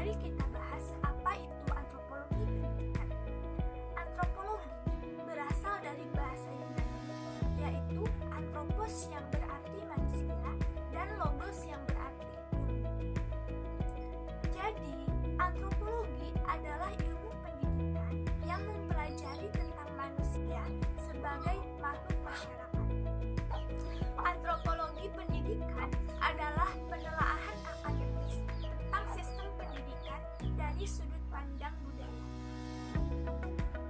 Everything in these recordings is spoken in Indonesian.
Mari kita bahas apa itu antropologi pendidikan. Antropologi berasal dari bahasa Yunani, yaitu anthropos yang berarti manusia dan logos yang berarti ilmu. Jadi, antropologi adalah ilmu pendidikan yang mempelajari tentang manusia sebagai makhluk masyarakat. Antropologi pendidikan adalah penelaahan akademis tentang sistem pendidikan dari sudut pandang budaya.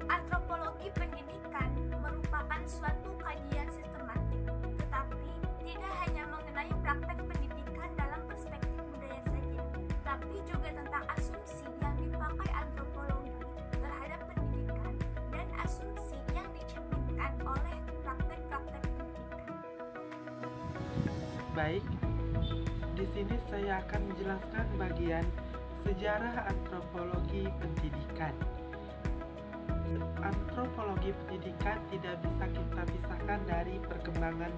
Antropologi pendidikan merupakan suatu kajian sistematik, tetapi tidak hanya mengenai praktek pendidikan dalam perspektif budaya saja, tapi juga tentang asumsi yang dipakai antropologi terhadap pendidikan dan asumsi yang dicerminkan oleh praktek-praktek pendidikan. Baik, di sini saya akan menjelaskan bagian sejarah antropologi pendidikan. Antropologi pendidikan tidak bisa kita pisahkan dari perkembangan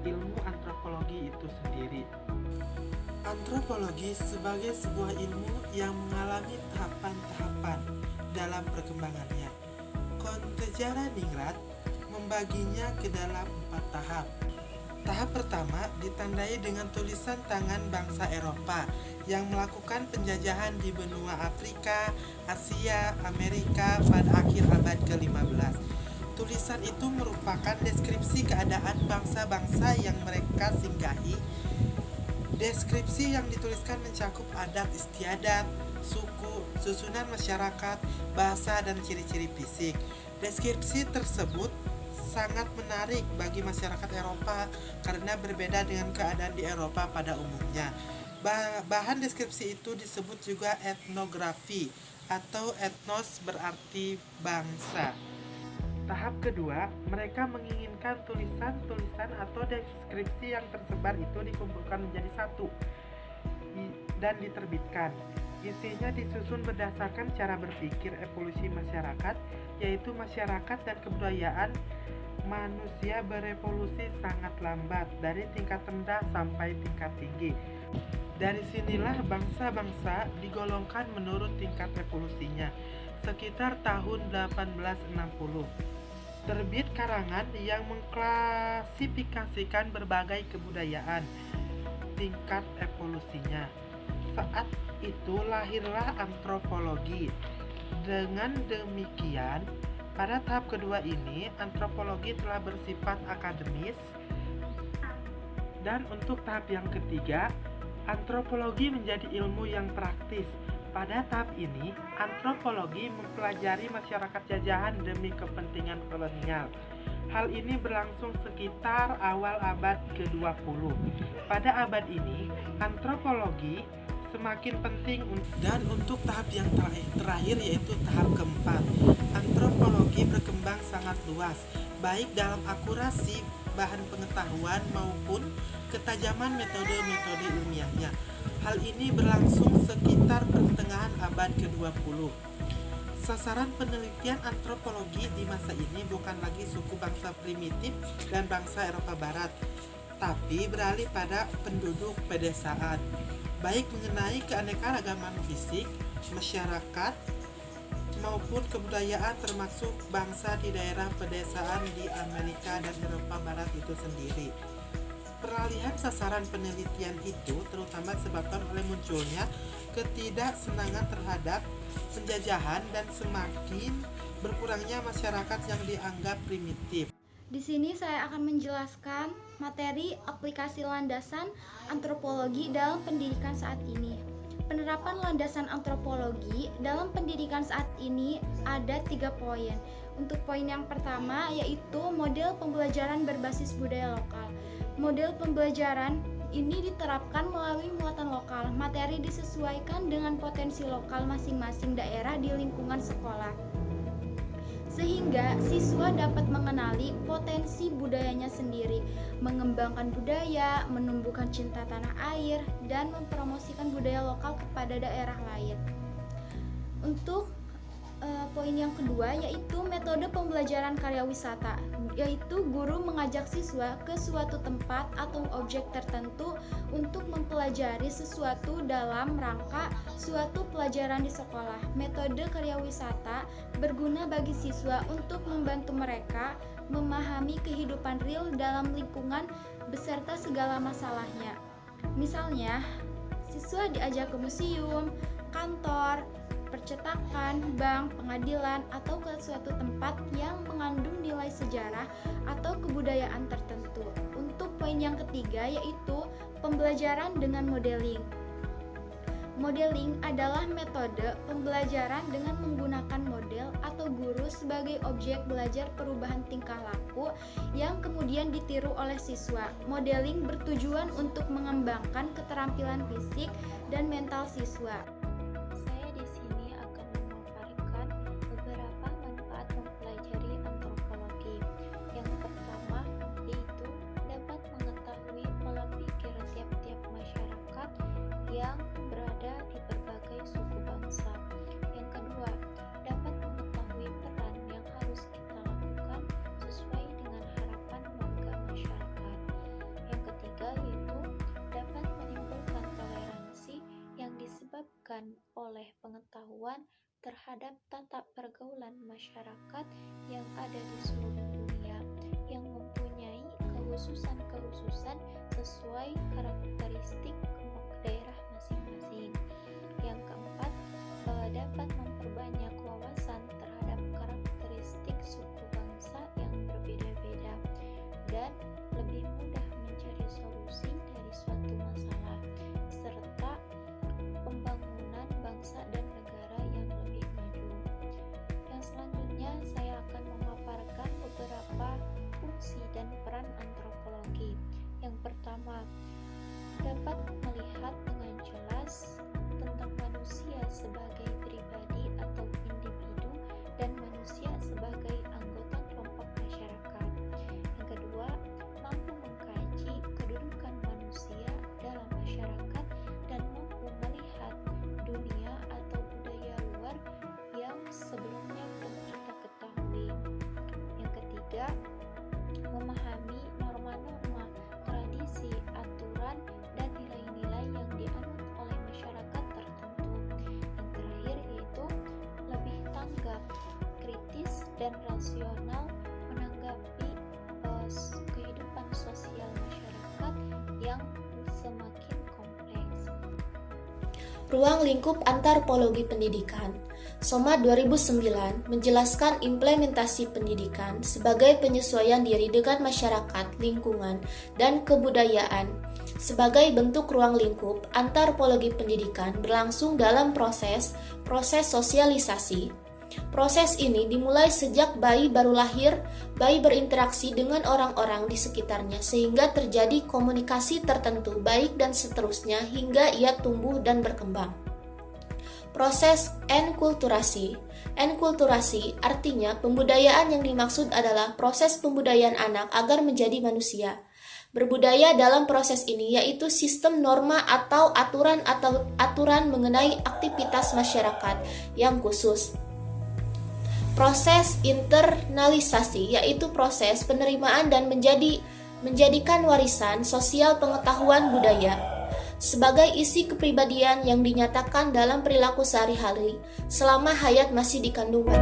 ilmu antropologi itu sendiri. Antropologi sebagai sebuah ilmu yang mengalami tahapan-tahapan dalam perkembangannya. Kontejara Ningrat membaginya ke dalam 4 tahap. Tahap pertama ditandai dengan tulisan tangan bangsa Eropa yang melakukan penjajahan di benua Afrika, Asia, Amerika pada akhir abad ke-15. Tulisan itu merupakan deskripsi keadaan bangsa-bangsa yang mereka singgahi. Deskripsi yang dituliskan mencakup adat istiadat, suku, susunan masyarakat, bahasa, dan ciri-ciri fisik. Deskripsi tersebut sangat menarik bagi masyarakat Eropa karena berbeda dengan keadaan di Eropa pada umumnya. Bahan deskripsi itu disebut juga etnografi atau etnos berarti bangsa. Tahap kedua, mereka menginginkan tulisan-tulisan atau deskripsi yang tersebar itu dikumpulkan menjadi satu dan diterbitkan. Isinya disusun berdasarkan cara berpikir evolusi masyarakat, yaitu masyarakat dan kebudayaan manusia berevolusi sangat lambat dari tingkat rendah sampai tingkat tinggi. Dari sinilah bangsa-bangsa digolongkan menurut tingkat evolusinya, sekitar tahun 1860. Terbit karangan yang mengklasifikasikan berbagai kebudayaan, tingkat evolusinya. Saat itu lahirlah antropologi. Dengan demikian, pada tahap kedua ini, antropologi telah bersifat akademis. Dan untuk tahap yang ketiga, antropologi menjadi ilmu yang praktis. Pada tahap ini, antropologi mempelajari masyarakat jajahan demi kepentingan kolonial. Hal ini berlangsung sekitar awal abad ke-20. Pada abad ini, antropologi semakin penting. Dan untuk tahap yang terakhir yaitu tahap keempat, antropologi berkembang sangat luas, baik dalam akurasi bahan pengetahuan maupun ketajaman metode-metode ilmiahnya. Hal ini berlangsung sekitar pertengahan abad ke-20. Sasaran penelitian antropologi di masa ini bukan lagi suku bangsa primitif dan bangsa Eropa Barat, tapi beralih pada penduduk pedesaan, baik mengenai keanekaragaman fisik, masyarakat, maupun kebudayaan termasuk bangsa di daerah pedesaan di Amerika dan Eropa Barat itu sendiri. Peralihan sasaran penelitian itu terutama disebabkan oleh munculnya ketidaksenangan terhadap penjajahan dan semakin berkurangnya masyarakat yang dianggap primitif. Di sini saya akan menjelaskan materi aplikasi landasan antropologi dalam pendidikan saat ini. Penerapan landasan antropologi dalam pendidikan saat ini ada 3 poin. Untuk poin yang pertama yaitu model pembelajaran berbasis budaya lokal. Model pembelajaran ini diterapkan melalui muatan lokal. Materi disesuaikan dengan potensi lokal masing-masing daerah di lingkungan sekolah, sehingga siswa dapat mengenali potensi budayanya sendiri, mengembangkan budaya, menumbuhkan cinta tanah air, dan mempromosikan budaya lokal kepada daerah lain. Untuk Poin yang kedua yaitu metode pembelajaran karya wisata, yaitu guru mengajak siswa ke suatu tempat atau objek tertentu untuk mempelajari sesuatu dalam rangka suatu pelajaran di sekolah. Metode karya wisata berguna bagi siswa untuk membantu mereka memahami kehidupan real dalam lingkungan beserta segala masalahnya. Misalnya, siswa diajak ke museum, kantor, percetakan, bank, pengadilan, atau ke suatu tempat yang mengandung nilai sejarah atau kebudayaan tertentu. Untuk poin yang ketiga yaitu pembelajaran dengan modeling. Modeling adalah metode pembelajaran dengan menggunakan model atau guru sebagai objek belajar perubahan tingkah laku yang kemudian ditiru oleh siswa. Modeling bertujuan untuk mengembangkan keterampilan fisik dan mental siswa. Saya di sini akan memaparkan beberapa manfaat mempelajari antropologi. Yang pertama yaitu dapat mengetahui pola pikir tiap-tiap masyarakat yang berada di berbagai suku bangsa. Yang kedua, dapat mengetahui peran yang harus kita lakukan sesuai dengan harapan warga masyarakat. Yang ketiga yaitu dapat menimbulkan toleransi yang disebabkan oleh pengetahuan terhadap tata pergaulan masyarakat yang ada di seluruh dunia yang mempunyai kehususan-kehususan sesuai karakteristik daerah masing-masing. Yang keempat, dapat memperbanyak wawasan terhadap karakteristik suku bangsa yang berbeda-beda dan lebih mudah mencari solusi dari suatu masalah serta pembangunan bangsa dan negara yang lebih maju. Yang selanjutnya saya akan memaparkan beberapa fungsi dan peran antropologi. Yang pertama, dapat melihat dengan jelas tentang manusia sebagai pribadi atau individu dan manusia sebagai anggota kelompok masyarakat. Yang kedua, mampu mengkaji kedudukan manusia dalam masyarakat dan mampu melihat dunia atau budaya luar yang sebelumnya belum kita ketahui. Yang ketiga, memahami norma-norma, tradisi, aturan, dan nilai-nilai yang dianut oleh masyarakat tertentu. Yang terakhir yaitu lebih tanggap, kritis, dan rasional menanggapi kehidupan sosial masyarakat yang semakin kompleks. Ruang lingkup antropologi pendidikan. Soma 2009 menjelaskan implementasi pendidikan sebagai penyesuaian diri dengan masyarakat, lingkungan, dan kebudayaan. Sebagai bentuk ruang lingkup, antropologi pendidikan berlangsung dalam proses sosialisasi. Proses ini dimulai sejak bayi baru lahir, bayi berinteraksi dengan orang-orang di sekitarnya sehingga terjadi komunikasi tertentu baik dan seterusnya hingga ia tumbuh dan berkembang. Proses enkulturasi. Enkulturasi artinya pembudayaan yang dimaksud adalah proses pembudayaan anak agar menjadi manusia. Berbudaya dalam proses ini yaitu sistem norma atau aturan mengenai aktivitas masyarakat yang khusus. Proses internalisasi yaitu proses penerimaan dan menjadikan warisan sosial pengetahuan budaya sebagai isi kepribadian yang dinyatakan dalam perilaku sehari-hari selama hayat masih di kandungan.